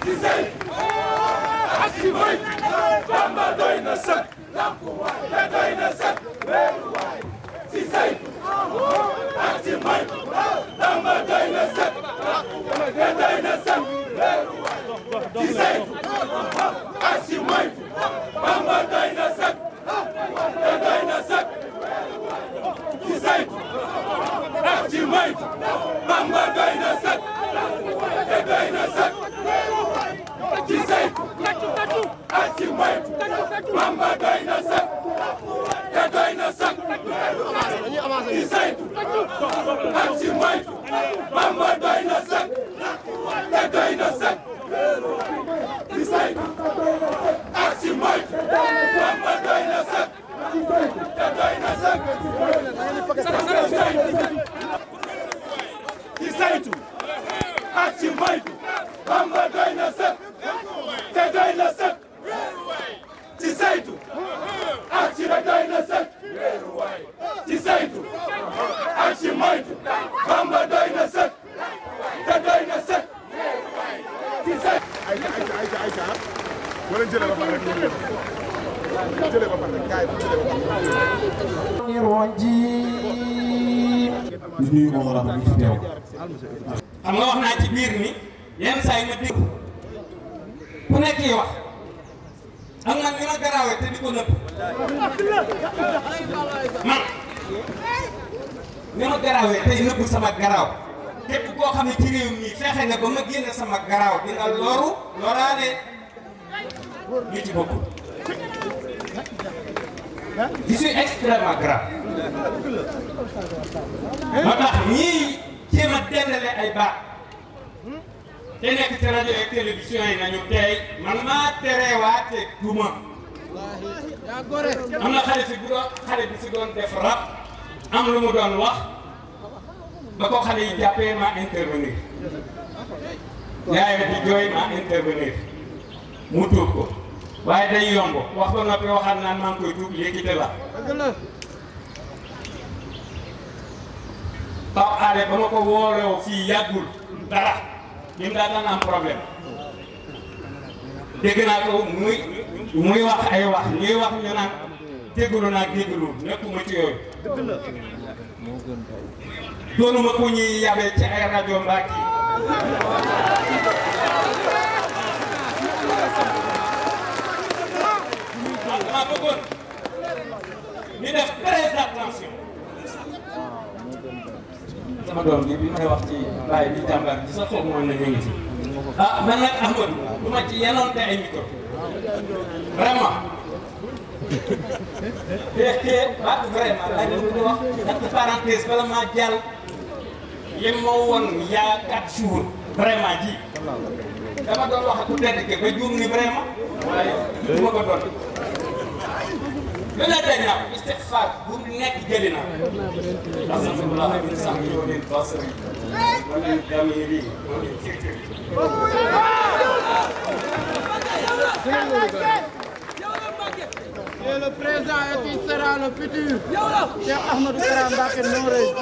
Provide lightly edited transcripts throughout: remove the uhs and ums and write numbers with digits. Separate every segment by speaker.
Speaker 1: ci saytu ak ci moytu Bamba doy na sëkk te doy na sëkk wéeruwaay ci saytu ak ci moytu Bamba doy na sëkk te doy na sëkk wéeruwaay ci saytu ak ci moytu Bamba doy na sëkk te doy na sëkk ci saytu ak ci moytu Bamba doy na sëkk te doy na sëkk ci saytu ak ci moytu Bamba doy na sëkk te doy na sëkk ci saytu ak ci moytu Bamba doy na sëkk te doy na sëkk ci saytu ak ci moytu Bamba doy na sëkk te doy na sëkk ci saytu ak ci moytu Bamba doy na sëkk te doy na sëkk ci saytu ak ci doy na sëkk ci saytu ak ci moytu Bamba doy na sëkk te doy na sëkk ci saytu. ayca wala jëlee ba pare rek jëlee ba pare rek gars yi jëlee ba pare.
Speaker 2: di nuyu moom la fi teew.
Speaker 3: xam nga wax naa ci biir ni yenn saa yi ma dégg ku nekk yi wax ak man ni ma garaawee te di ko nëbb man ni ma garaawee tey nëbb sama garaaw képp koo xam ne ci réew mi fexe na ba ma génne sama garaaw di nga loru loraale ñu ci bokkul. Je suis extrêmement grave moo tax ñii jéem a dendale ay baat te nekk ci rajo ak télévision yi nañu tey man maa terewaate duma am na xale bi si doon def rap am lu mu doon wax ba ko xale yi jàppee maa intervenir yaayam di jooy maa intervenir mu tuub ko waaye day yomb wax ba noppi waxaat naan maa ngi koy tuub yéegite la Pape Alé ba ma ko wóoloo fii yàggul dara ñun daa daan am problème dégg naa ko muy wax ay wax ñuy wax ñu naan déglu naa déglu nekkuma ci yooyu doonuma ko ñuy yabee ci ay rajo Mbacke dama bëggoon ñu def très attention sama doom bi may wax ci bàyyi bi jàmbaar ci sa foog moom na ñu ngi fi man nag Ahmadou du ma ci yenoonte ay micro vraiment te baat vraiment laaj ñu wax entre parenthèse bala maa jàll li ma woon yaa 4 jours vraiment ji dama doon wax ak ku tedd ke ba juum ni vraiment waaye du ma ko doon lu la dañ naa ko istighfar bu nekk jëli naa alhamdulilah min sànq yoo leen basari wa min damiri wa min fikri
Speaker 4: Et le présent et qui sera le futur. Cheikh Ahmadou Kara Mbacké Noreyni.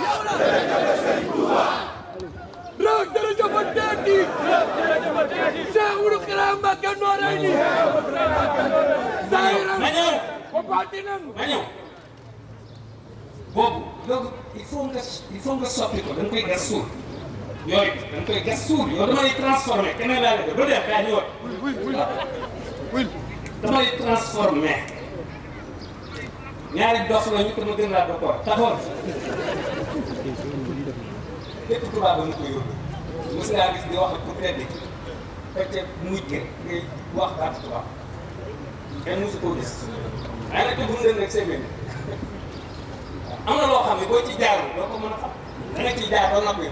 Speaker 4: Cheikh Ahmadou Kara Mbacké Noreyni.
Speaker 3: na ñëw boobu donc il faut nga soppi ko da nga koy gas suul yooyu da nga koy gas suul yow dama lay transformé keneen laa la def ba dem kaa ñëwaat dama lay transformé ñaari dox la ñu ko ma gën laa d'accord taxoon lépp tubaab ba mu ko yóbbu mos ngaa gis di wax ak ku tedd ki fekk mujj ngay wax baat tubaab kenn mosu koo gis waaye nag bu mu leen rek seen am na loo xam ne boo ci jaarul doo ko mën a xam da nga ciy jaar ba noppi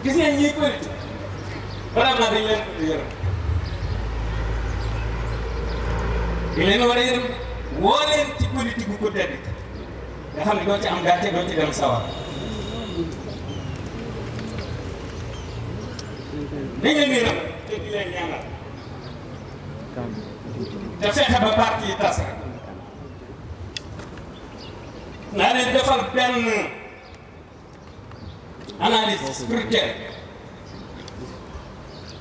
Speaker 3: gis ngeen ñiy politique vraiment dañ leen yërëm dañ leen war a yërëm woo leen ci politique bu ko tedd nga xam ne doo ci am gàcce doo ci dem sawar dañ leen yërëm te di leen ñaanal te fexe ba parti yi tas rek naa leen defal benn analyse spirituelle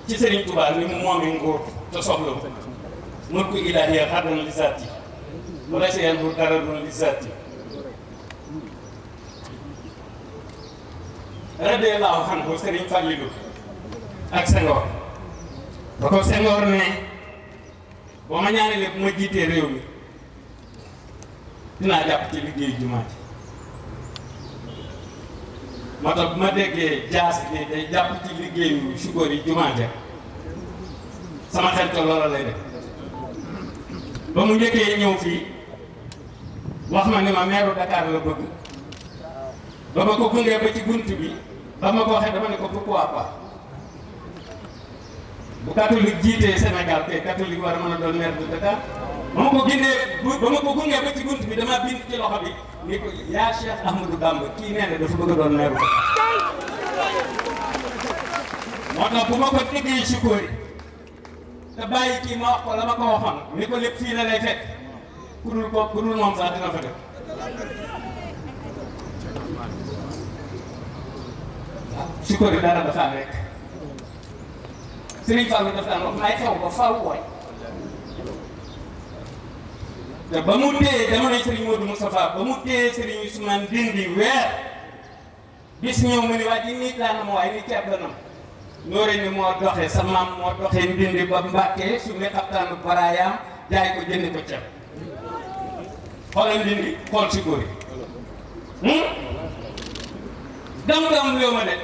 Speaker 3: ci Serigne Touba ni mu moomee nguur te soxla ko mulku ilaahi xadan li zaati wala si yan bu dara doon li zaati radiyallahu anhu Serigne Fallilou ak Senghor ba ko Senghor ne boo ma ñaanalee bu ma jiitee réew mi dinaa jàpp ci liggéey jumaa ji moo tax bu ma déggee jaas bi day jàpp ci liggéeyu sukóor yi jumaa ja sama xel te loola lay def ba mu njëkkee ñëw fii wax ma ne ma meeru Dakar la bëgg ba ma ko gungee ba ci bunt bi ba ma ko waxee dama ne ko pourquoi pas bu catholique jiitee Sénégal te catholique war a mën a doon maire de Dakar ba ma ko gungee ba ci bunt bi dama bind ci loxo bi ni ko yaa Cheikh Ahmadou Bamba kii nee na dafa bëgg a doon maire de moo tax bu ma ko déggee ci kóori te bàyyi kii ma wax ko la ma ko waxoon ni ko lépp fii la lay fekk ku dul moom sax dina fa def ci kóori dara dafa nekk Serigne Fallou dafa daan wax may xew ba faw waay te ba mu téye jamonoy Serigne Modou Moustapha ba mu téye Serigne Ousmane Ndindi weer bis ñëw mu ni waa ji nit laa nam waaye ni ceeb la nam nooree ni moo doxee sa maam moo doxee Ndindi ba Mbàkke su ne xaptaanu baraayam jaay ko jënd ko ceeb xoolal Ndindi xool si góor yi dam-dam léew ma de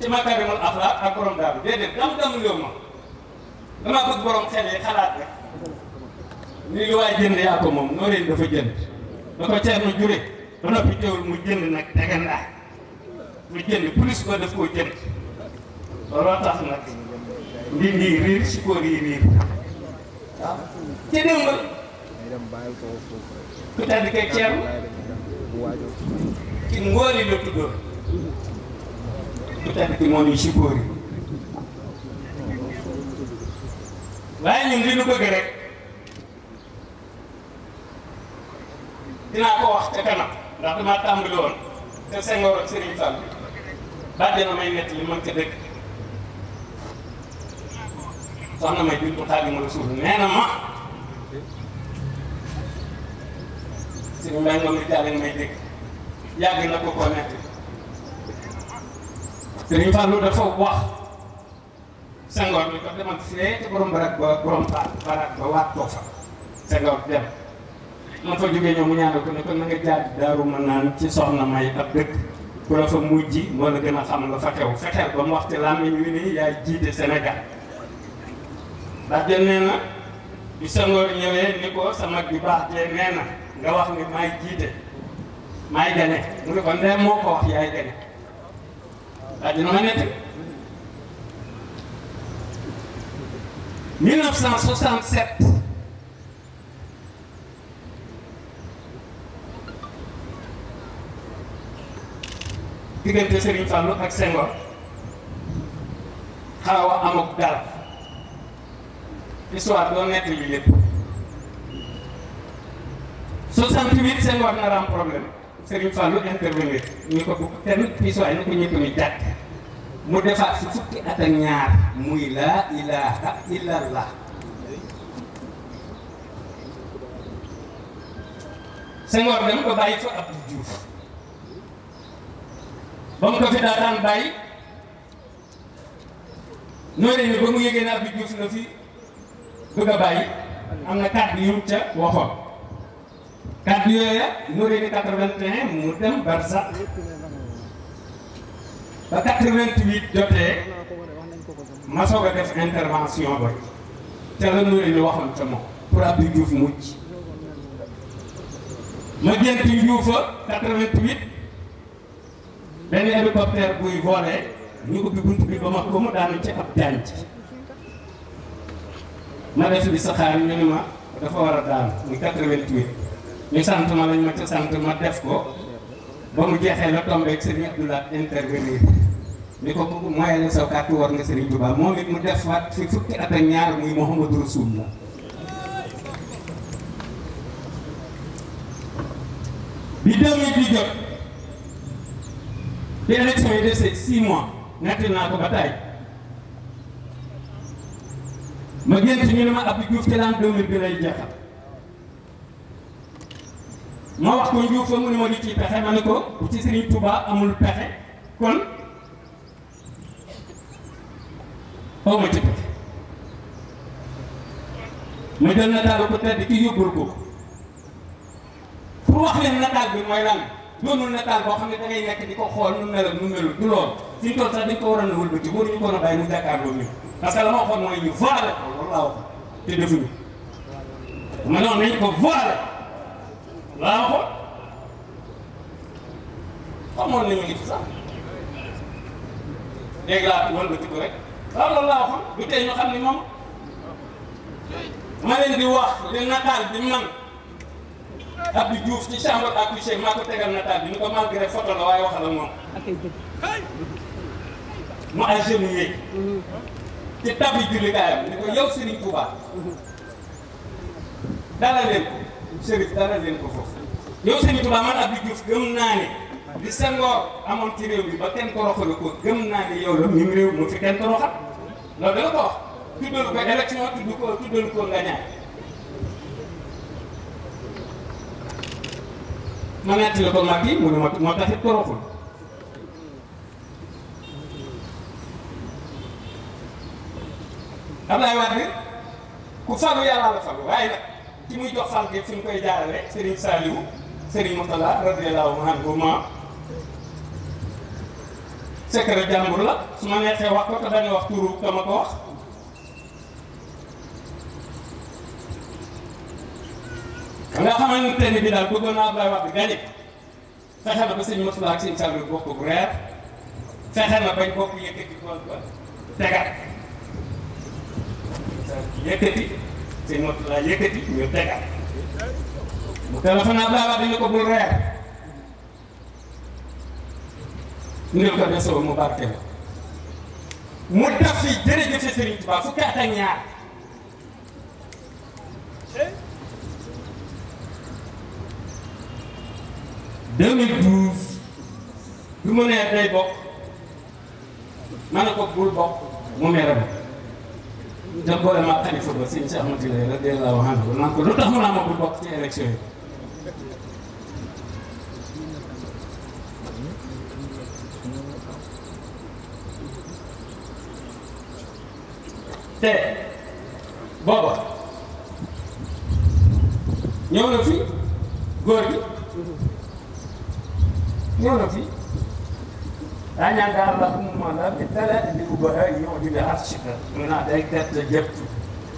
Speaker 3: ci makarimul axlaaq ak borom daaru déedéet dam-dam léew ma damaa bëgg borom xel yi xalaat rek ni lu waay jënd yaa ko moom nooree dafa jënd da ko ceeb na jure ba noppi teewul mu jënd nag tegandaa mu jënd plus ba daf koo jënd looloo tax nag Ndindi riir si kóor yi riir waaw ci démb ku tedd kay ceeb ci ngóori la tuddoon ku tedd ki moo ni si kóor yi waaye ñun li ñu bëgg rek dinaa ko wax ca kanam ndax damaa tàmbali woon te Senghor ak Serigne Fall bàjje na may nett li mën ko dëkk soxna may bintu Xaadimu Rasuul nee na ma Serigne Mbaye moom it jàll may dëkk yàgg na ko koo nett Serigne Fall dafa wax Senghor ni ko demal fee te borom barak ba borom barak ba waat koo fa Senghor dem man fa jógee ñëw mu ñaanal ko ne ko na nga jaar Daaru Manaan ci soxna may ab dëkk ku la fa mujj moo la gën a xam la fa xew fexeel ba mu wax ci làmmiñ wi ni yaay jiite Sénégal ndax jël nee na bi Senghor ñëwee ni ko sa mag bi baax jee nee na nga wax ni maay jiite maay gane mu ne ko ndee moo ko wax yaay gane ndax dina ma nett 1967 diggante Serigne Fallou ak Senghor xaw a amuk dara histoire doo nekk li lépp 68 Senghor nar am problème Serigne Fallou intervenir ñu ko bu kenn histoire ni ko ñëpp ni jàkk mu defaat si fukki at ak ñaar muy laa ilaha illallah Senghor dem ko bàyyi fa Abdou Diouf ba mu ko fi daataan bàyyi noonu ni ba mu yëgee ne Abdou Diouf la fi bëgg a bàyyi am na kàddu yu ca waxoon kàddu yooya noonu ni 81 mu dem Barsax ba 88 jotee ma soog a def intervention ba ca la noonu ni waxoon ca moom pour Abdou Diouf mucc ma gént Diouf 88 benn hélicoptère buy volé ñu ubbi bunt bi ba ma ko mu daanu ci ab jànc ma def bi saxaar ñu ni ma dafa war a daanu muy 88 ñu sant ma lañ ma ca sant ma def ko ba mu jeexee la tombé ak Serigne Abdoulaye intervenir ni ko bu moyele saw kàttu war nga Serigne Touba moom it mu def waat fi fukki at ak ñaar muy Mouhamadou Rasoulullah bi 2000 di jot bi élection yi desee 6 mois netti naa ko ba tey ma gént ñu ne ma Abdou Diouf ci l'an 2000 bi lay jeexal ma wax ko Diouf fa mu ne ma li ci pexe ma ne ko bu ci Serigne Touba amul pexe kon aw ma ci pexe ma jël nataal ko tedd ki yóbbul ko pour wax leen nataal bi mooy lan doonul nataal boo xam ne da ngay nekk di ko xool nu mel nu melul du lool fi ñu toll sax dañ ko war a nawul ba ci waruñu ko a bàyyi mu jàkkaarloo ñu parce que la ma waxoon mooy ñu voilé ko loolu laa wax te defuñu ma noonu nañ ko voilé laa waxoon xamoon nañu ngi fi sax léegi laa wal ba ci ko rek waaw loolu laa waxoon du tey ñu xam ni moom ma leen di wax li nataal bi man Abdou Diouf ci chambre à coucher maa ko tegal nataal bi ni ko malgré photo la waaye waxal ak moom mu agenouillé ci tabi jullikaayam ni ko yow Serigne Touba dala leen ko Chérif dala leen ko foofu yow Serigne Touba man Abdou Diouf gëm naa ne li Senghor amoon ci réew mi ba kenn toroxalu ko gëm naa ne yow la mim réew mu fi kenn toroxal loolu dala ko wax tuddalu ko élection tuddalu ko nga ñaar ma netti la ko Macky mu ne moo taxit toroxul Abdoulaye Wade ku falu yàlla la falu waaye nag ki muy jox fal gi fi mu koy jaarale Serigne Saliou Serigne Moutala radiyallahu anhu ma secret jàmbur la su ma neexee wax ko te dañuy wax turu ka ma ko wax nga xamante ne bi daal bëggoon naa Abdoulaye Wade gañe fexe na ba Serigne Moutala ak Serigne Saliou bokk bu reer fexe na bañ bokk yëkkati kool ba tegat yëkkati seen mot laa yëkkati ñu tegal mu téléphone Abdoulaye Wade ñu ko bul reer ndil ko desoo mu barke la mu def fi jërëjëf Serigne Touba fukki at ak ñaar bi mu nee day bokk ma ne ko bul bokk mu mere ma te boole ma xalifa ba sëñ Cheikh Ahmadou Lay radiyallahu anhu naan ko lu tax mu naa ma bul bokk ci élection yi te booba ñëw na fi góor gi ñëw na fi daa ñaan daal la umma la bi tala di ubaha yow di bi arshika mu naa day gerte jëptu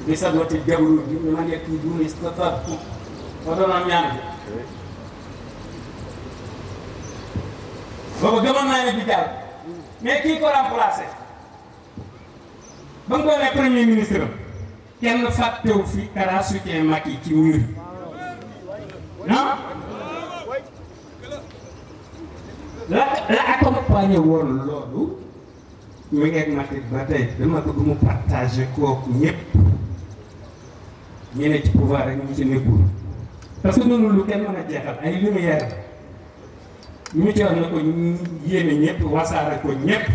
Speaker 3: bi sadwati jawlu bi ñu ma nekk duni istatatu ma doonoon ñaan bi booba gëmoon naa ne bi jàll mais kii ko remplacé ba nga doonee premier ministre kenn fàttewu fi kara soutien Macky ci mur non la accompagné woon loolu mi ngeeg Macky ba tey dama bëgg mu partagé kooku ñëpp ñi ne ci pouvoir rek ñi ci nekkul parce que noonu lu kenn mën a jeexal ay lumière ñu ci war na ko yéene ñëpp wasaare ko ñëpp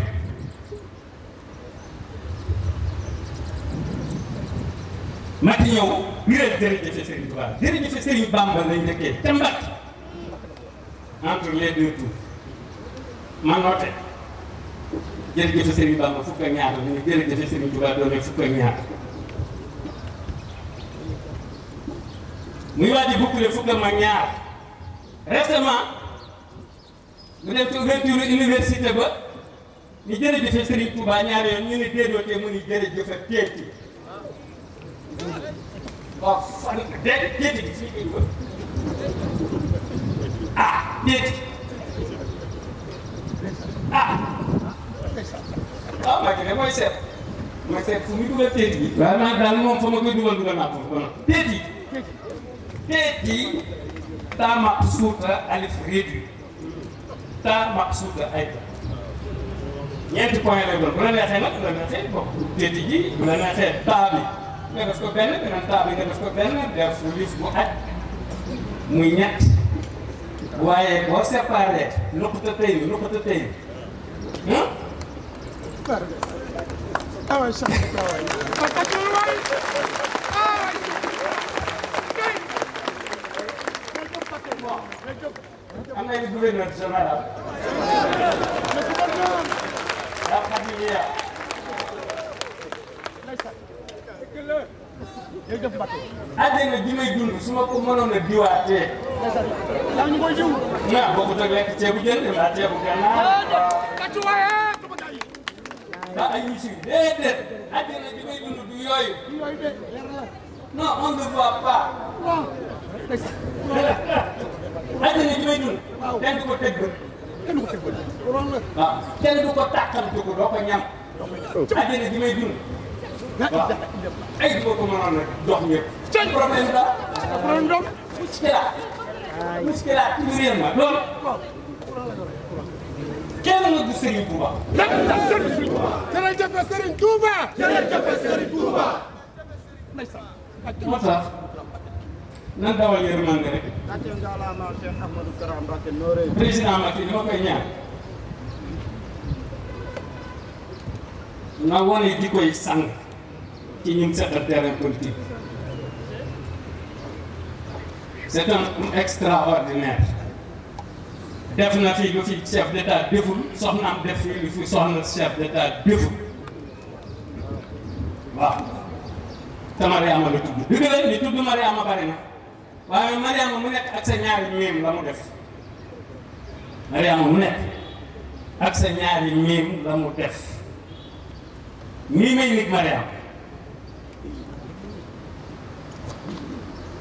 Speaker 3: Macky ñëw biral jërëjëf Serigne Touba jërëjëf Serigne Bamba lañ njëkkee te Mbacke entre les deux tours man noote jërëjëf Serigne Bamba fukk ak ñaar ñu ne jërëjëf Serigne Touba doone fukk ak ñaar muy waaj a boucler fukk ak ñaar récemment mu dem ci ouverture université ba ñu jërëjëf Serigne Touba ñaar yoon ñu ne déedéet mu ni jërëjëf teeti waaw fan teeti gi fii koy wër ah teeti waaw Macky de mooy seet fu muy dugal teeti bi waaye man daal moom fa ma koy dugal naa ko fa teeti taa maqsuuta alif réduit taa maqsuuta ay ñeenti point lay doon bu la neexee nag bu la neexee bokk teeti ji bu la neexee taa bi nga def ko benn beneen taa bi nga def ko benn def lif bu aj muy ñett waaye boo séparé nuqta tey
Speaker 4: ah waay sax ah waay
Speaker 3: am na gouverneur général daa xam ni yaa àddina ji may dund su ma ko mënoon a diwaatee
Speaker 4: yaa ngi koy jiw
Speaker 3: naa bokkut ak lekk ceebu jën mbaa ceebu gànnaar ba ay ñu si déedéet àddina ji may dund du yooyu non on ne voit pas àddina ji may dund kenn du ko teg bët waaw kenn du ko tàqal dugg doo ko ñam àddina ji may dund waaw ay du ko mënoon a jox ñëpp problème la muskila ci réew ma loolu kenn nga gis Serigne Touba.
Speaker 4: jërëjëf Serigne Touba.
Speaker 1: jërëjëf Serigne Touba.
Speaker 3: moo tax nan dawal yërmande rek. président Macky li ma koy ñaan na wane di koy sang ci ñun seqal terrain politique. C'est un homme extraordinaire. def na fi lu fi chef d'état deful soxnaam def fi lu fi soxna chef d'état deful waaw te Mariama la tudd dëgg la ni tudd Mariama bari na waaye Mariama mu nekk ak sa ñaari miim la mu def Mariama mu nekk ak sa ñaari miim la mu def nii may nit Mariama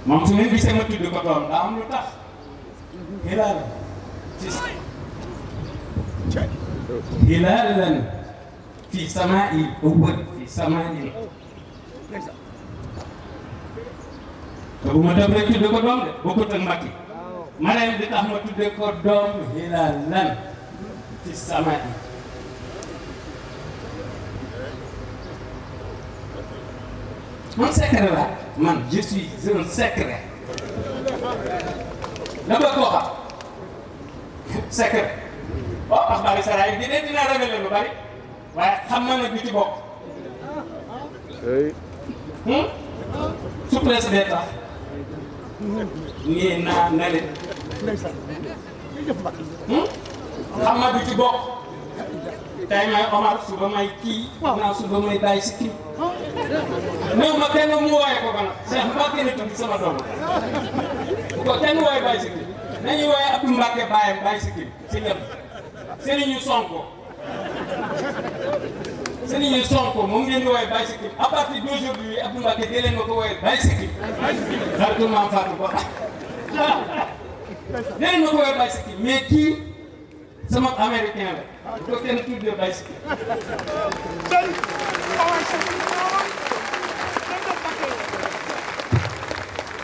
Speaker 3: moom su ngeen gisee ma tudd ko doom daa am lu tax هلالا في سماء الأول في سماء bu ma dem rek tudde ko doom de bokkut ak Macky ma leen di tax ma tudde ko doom hilalan fi samaai man secret la man je suis un secret da bëgg koo xam secret waaw axbaari saraay bi dina révélé lu bari waaye xam na nag ñu ci bokk su président tax nii naa na leen xam na du ci bokk tey may Omar suba may kii naa suba may bàyyi si kii néew ma kenn mu wooye ko gana Cheikh Mbacke ne tudd sama doom bu ko kenn wooye bàyyi si kii nañu wooye Abdou Mbacke bàyyam bàyyi si kii si ñëpp Serigne Sonko Serigne Sonko moom ngeen di wooye bàyyi si kii à partir d'aujourd'hui Abdou Mbacke dee leen ma ko wooye bàyyi si kii xaritu maam Fatou ko dee leen ma ko wooye bàyyi si kii mais kii sama américain la bu ko kenn tuddee bàyyi si kii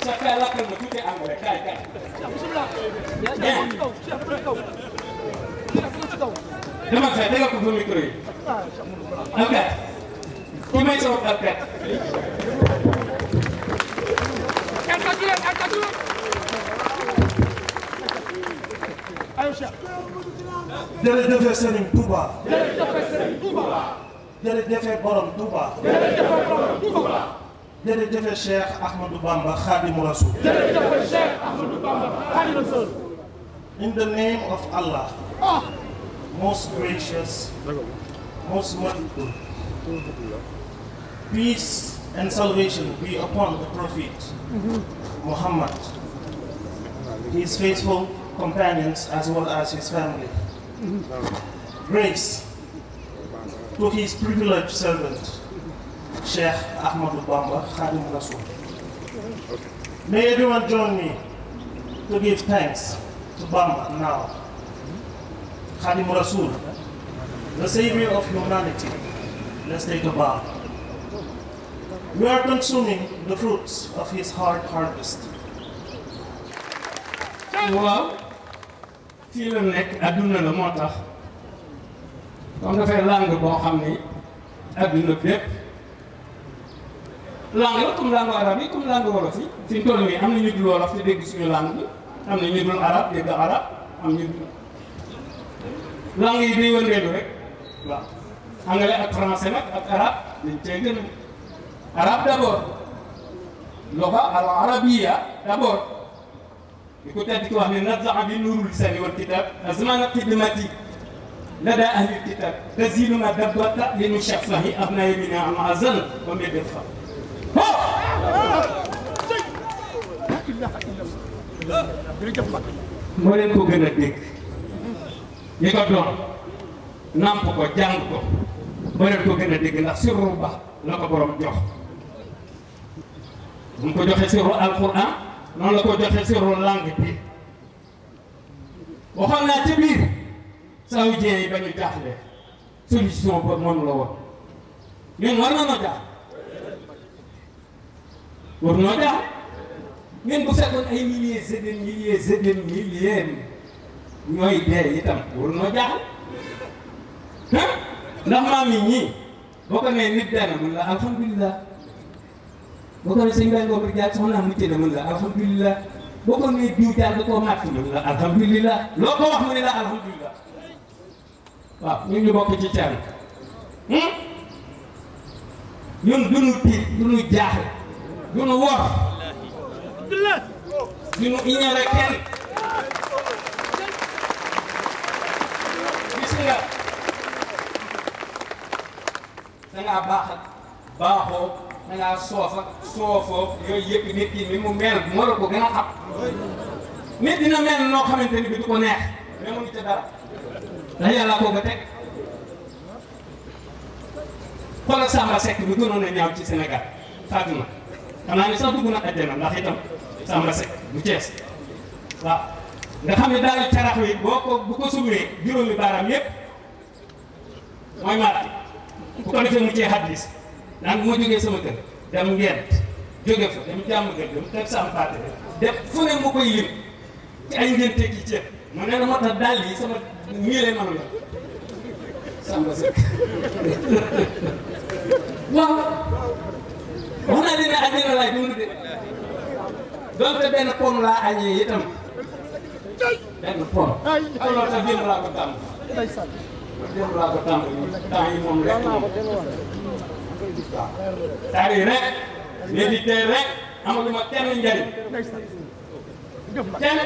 Speaker 3: Cheikh lakkal ma tuuti anglais kaay kaay. dama fay tegal ko fa micro yi. alkat ki may sama alkat.
Speaker 2: jërëjëf Serigne Touba. jërëjëf borom Touba. jërëjëf Cheikh Ahmadou Bamba Khadimou Rassoul. In the name of Allah, most gracious, most merciful, peace and salvation be upon the Prophet Muhammad, his faithful companions as well as his family. Grace to his privileged servant, Sheikh Ahmadou Bamba Khadimou Rassoul. May everyone join me to give thanks to Bamba now. Khadimou Rassoul, the savior of humanity. Let's take a bow. We are consuming the fruits of his hard harvest.
Speaker 3: waaw fii la nekk adduna la moo tax comme dafay langue boo xam ni adduna bépp langue la comme langue arabe yi comme langue wolof yi fi ñu toll nii am na ñu dul wolof te dégg suñu langue bi am na ñu dul arabe dégg arabe am ñu dul langue yi day wëndeelu rek waaw anglais ak français nag ak arabe dañ cee gën a arabe d'abord lugha al arabiyya d'abord di ko tedd ki wax ne nazaa bi nuurul lisani wal kitab azmana xidmati lada ahli kitab taziluna dabbata li nu shafahi abna yamina an azan wa medef fa moo leen ko gën a dégg ñi ko doon namp ko jàng ko moo leen ko gën a dégg ndax sirru ba la ko borom jox mu ko joxe sirru alquran noonu la ko joxe sirru langue bi waxoon naa ci biir saoudien yi ba ñu jaaxle solution ba moom la woon ñun war na noo jaax war noo jaax ñun bu fekkoon ay milliers et des milliers ñooy dee itam war noo jaaxle ndax maam yi ñii boo ko nee nit dana mën la alhamdulilah boo ko nee sëñ Baye Ngom Diagne soxna mucc na mën la alhamdulilah boo ko nee diw daal da koo màtt mën la alhamdulilah loo ko wax mu ne la alhamdulilah waaw ñun ñu bokk ci caan ñun duñu tiit duñu jaaxle duñu wor duñu iñale kenn gis nga dangaa baax ak baaxoo dangaa soof ak soofoo yooyu yëpp nit ki ni mu mel moo la ko gën a xam nit dina mel noo xamante ni bi du ko neex mais mu ngi ca dara ndax yàlla koo ko teg xoolal Samba Seck bi gënoon a ñaaw ci Sénégal faatu na xam naa ne sax dugg na àjjana ndax itam Samba Seck bu Cees waaw nga xam ne daal carax wi bu ko sumee juróomi baaraam yëpp mooy marti bu ko defee mu cee xaddis naan bu ma jógee sama kër dem Ngent jóge fa dem jàmm gën dem teg sama paate def fu ne mu koy lim ci ay ngénte ki ceeb mu ne la moo tax dàll yi sama ñii lay mën a yor Samba Seck waaw wax naa leen ne àddina laay dund de donte benn pom laa añee itam benn pom te loolu sax démb laa ko tàmm démb laa ko tàmm temps yi moom rek moom waaw tari rek méditer rek amaluma kenn njariñ kenn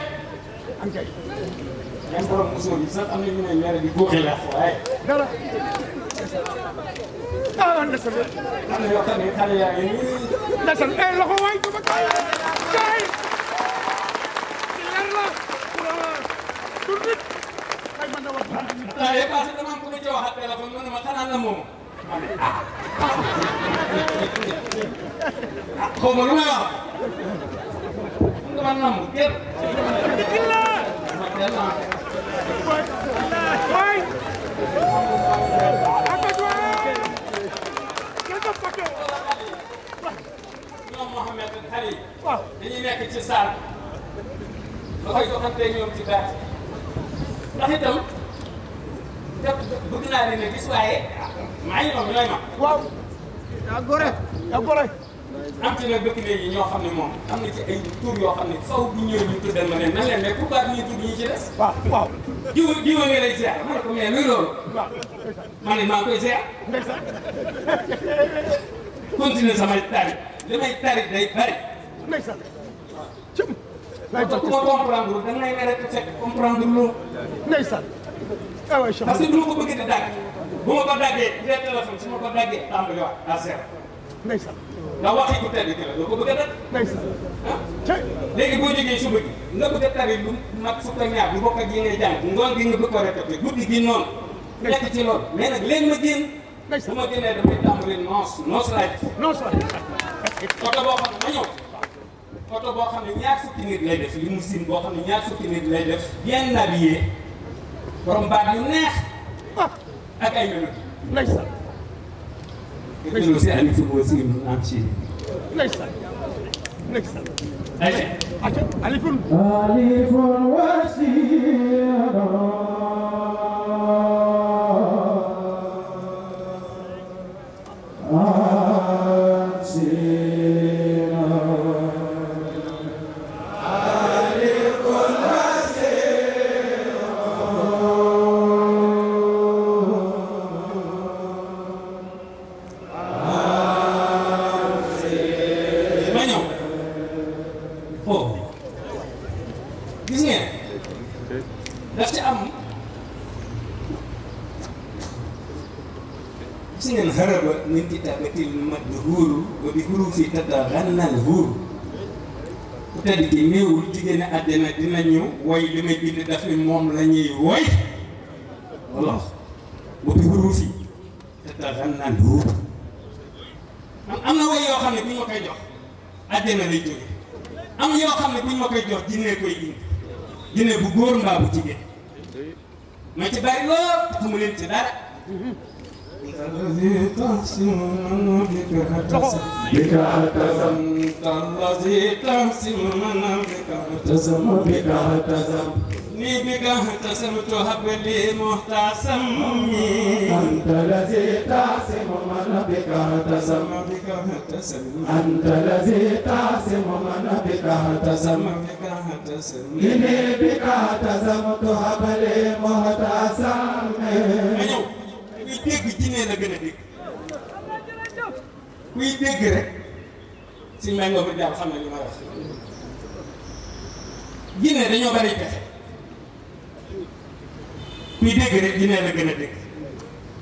Speaker 3: même borom musóor yi sax am na ñu ne ñaare di góoxe la waaye dara am na yoo xam ne xale yaa ngi nii
Speaker 1: Ndeysaan loxo waay ko ba kay kay ci leer la du nit ay man da wax
Speaker 3: temps yii passé dama am ku ma ci waxaat téléphone mu ne ma xanaa na moom ma ne xaw ma lu may wax dama namm kenn ma teel naa
Speaker 1: waay
Speaker 3: ñoom Mouhamed ak xale yi dañuy nekk ci saal ba koy joxantee ñoom ci baat ndax itam bëgg naa leen a gis waaye maa ngi ñoom ñooy ma
Speaker 1: waaw yaa gore
Speaker 3: am ci nag dëkk yi ñoo xam ne moom am na ci ay tur yoo xam ne faw bi ñëw ñu tuddal ma ne nan leen mais pourquoi ñuy tudd ñi ci des
Speaker 1: waaw
Speaker 3: jiwa nga lay ziar ma ne ko mais luy loolu ma ne maa ngi koy ziar continuer samay tari li may tari day bari
Speaker 1: ndeysaan
Speaker 3: parce que ku ma comprendre da ngay ne rek fekk comprendre loo
Speaker 1: ndeysaan
Speaker 3: parce que du ma ko bëgg di dagg bu ma ko daggee dee téléphone su ma ko daggee tàmbali wax à zéro
Speaker 1: ndeysaan
Speaker 3: ndax waxi ku tedd ki la doo ko bëgg a dagg
Speaker 1: ndeysaan
Speaker 3: léegi boo jógee suba gi nga bëgg a tari lu mat fukk ak ñaar bu bokk ak yi ngay jàng ngoon gi nga bëgg ko répété guddi gi noonu nekk ci loolu mais nag léegi ma génn bu ma génnee dafay tàmbali noos laay def oto boo xam ne ma ñëw oto boo xam ne ñaar fukki nit lay def limousine boo xam ne ñaar fukki nit lay def bien habillé borom baat yu neex ak ay mélodie
Speaker 1: ndeysaan
Speaker 3: gënal si ani fi boo si naan ci
Speaker 1: ndeysaan
Speaker 3: ayca
Speaker 1: alifun
Speaker 3: haraba min kitabatil madhuur wa bi hurufi tataghanna al-huur ku tedd ki néewul jigéen ñi àddina dinañu woy li may bind daf ni moom la ñuy woy walla wa bi hurufi tataghanna al-huur am na woy yoo xam ne bu ñu ma koy jox àddina lay jóge am yoo xam ne bu ñu ma koy jox jinne koy indi jinne bu góor mbaa bu jigéen ma ci bari lool fu mu leen ci dara الذي تحسن بك اعتصم الذي تحسن بك اعتصم بك اعتصم ني بك اعتصمت هب لي محتسمي
Speaker 1: أنت الذي تعصم من بك اعتصم
Speaker 3: بك اعتصم
Speaker 1: أنت الذي تعصم من بك اعتصم
Speaker 3: بك اعتصم
Speaker 1: إني بك اعتصمت هب لي محتسم
Speaker 3: kuy dégg jinne la gën a dégg kuy dégg rek si may nga ko jàll xam na li ma wax jinne dañoo bari pexe kuy dégg rek jinne la gën a dégg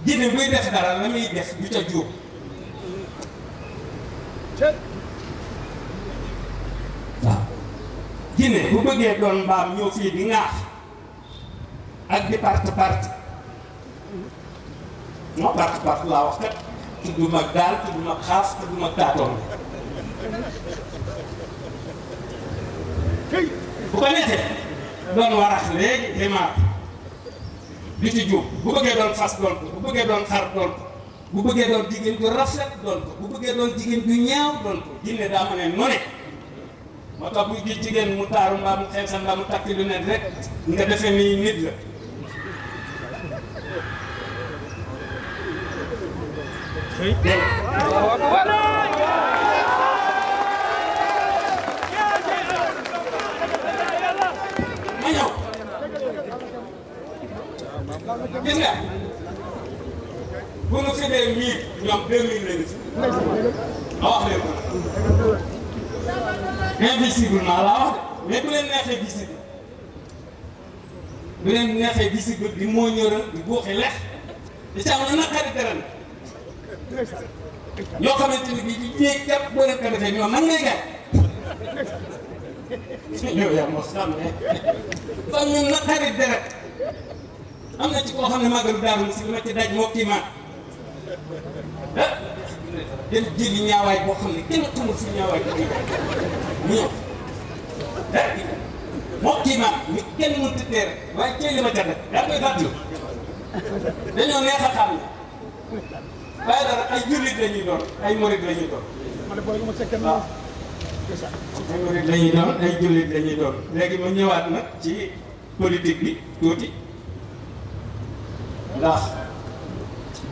Speaker 3: jinne buy def dara la muy def du ca jóg waaw jinne bu bëggee doon mbaam ñëw fii di ŋaax ak di part moo part laa wax kat tudd mag daal tudd mag xaaf tudd mag taatoon bu ko neexee doon warax léegi ximaar di ci jub bu bëggee doon fas doon ko bu bëggee doon xar doon ko bu bëggee doon jigéen ju rafet doon ko bu bëggee doon jigéen ju ñaaw doon ko jinne daa ma ne nu ne moo tax buy gis jigéen mu taaru mbaa mu xeesa mbaa mu takki lu ne rek nga defee nii nit la ma ñëw gis nga bu nu fi dee 1000 ñoom 2000 lañu fi ma wax leen ko invisiblement laa wax de mais bu leen neexee visible bu leen neexee visible di moo ñëral di buuxi lex di ca am na naqari dara ñoo xamante ni bii di ñeeg jàpp boo leen ko defee ñoom nan ngay gàtt yow yaa mos xam ne fan ñu naqari deret am na ci koo xam ne màggalu Daaru si li ma ci daj moo kii man ah dem jëli ñaawaay boo xam ne kenn xamul fi ñaawaay bi mu ñëw ah moo kii man mi kenn mënut a teere waaye cee li ma ca def daa koy fàttali dañoo neex a xam ne waaye dara ay jullit la ñuy doon ay murid la ñuy doon waaw ay murid la ñuy doon ay jullit la ñuy doon léegi ma ñëwaat nag ci politique bi tuuti ndax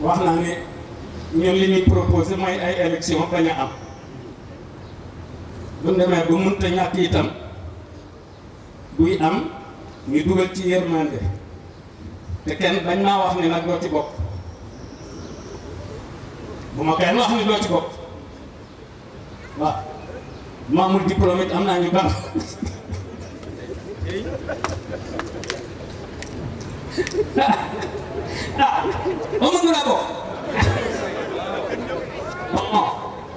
Speaker 3: wax naa ne ñun li ñuy proposé mooy ay élection bañ a am bu demee ba mënta ñàkk itam buy am ñu dugal ci yërmande te kenn bañ maa wax ne nag doo ci bokk bu ma kenn wax ni doo ci bokk waaw ma amul diplôme it am naa ñu baax ba mën nga bokk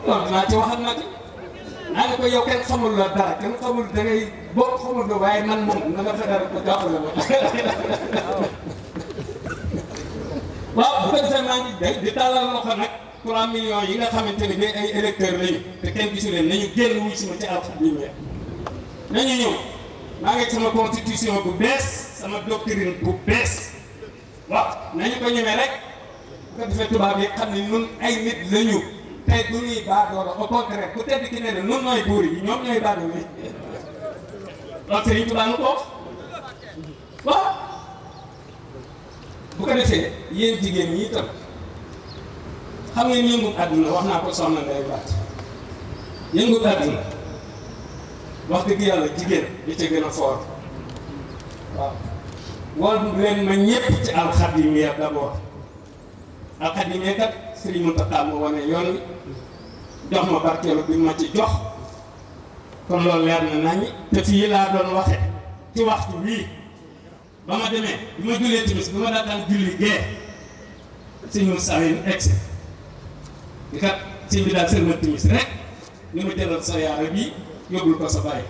Speaker 3: loolu dinaa ci wax ak Macky naa ne ko yow kenn xamul la dara kenn xamul da ngay bokk xamul la waaye man moom na nga fexe ko jàppale ma waaw bu ko defee maa ngi di tàllal loxo nag 3 millions yi nga xamante ne bii ay électeurs lañu te kenn gisu leen nañu génn wuy si ma ci alxames nañu ñëw maa ngi sama constitution bu bees sama doctrine bu bees waaw nañu ko ñemee rek bu ko defee tubaab yi xam ne ñun ay nit lañu tey du ñuy baadoola au contraire ku tedd ki ne ne ñun ñooy buur yi ñoom ñooy baadoola yi loolu Serigne Touba nu ko wax waaw bu ko defee yéen jigéen ñi itam xam ngeen yëngu àdduna wax naa ko soxna Ndeye Baat yëngu àdduna wax dëgg yàlla jigéen li ca gën a foor waaw wol leen ma ñëpp ci alxadimiya d'abord alxadimiya kat Serigne Mountakha moo wane yoon wi jox ma barkeelu bi ma ci jox kon loolu leer na nañi te fii laa doon waxe ci waxtu wii ba ma demee bi ma jullee timis bi ma daataan julli gee Serigne Moustapha egsi di kat sëñ bi daal sërma timis rek ni ma jëlal sa yaara bi yóbbul ko sa bàyyi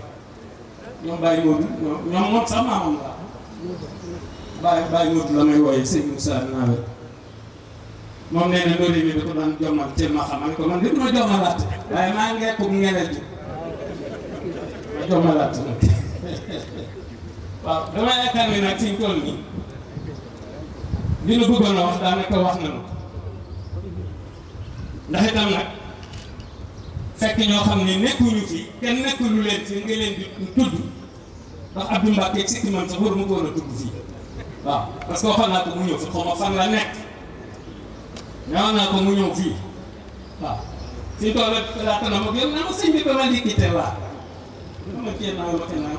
Speaker 3: ñoom bàyyi Modou ñoom moom sax maamam la bàyyi Modou la may wooye sëñ Moussa Naawe moom nee na loolu yi da ko daan jommal teel ma xam ne ko man de du ma jommalaat waaye maa ngi ko ngeneel ji ma jommalaat nag waaw dama yaakaar ne nag fi ñu toll nii li nu bëggoon a wax daanaka wax nañu ko ndax itam nag fekk ñoo xam ne nekkuñu fi kenn nekkulu leen fi nga leen di tudd ndax Abdou Mbacke ak sikki man sax waru ma ko war a tudd fii waaw parce que waxoon naa ko mu ñëw fi xaw ma fan la nekk ñëwoon naa ko mu ñëw fii waaw fi ñu toll laata na ma yow naa ma sëñ bi ba ma liggéey laa ma kii naa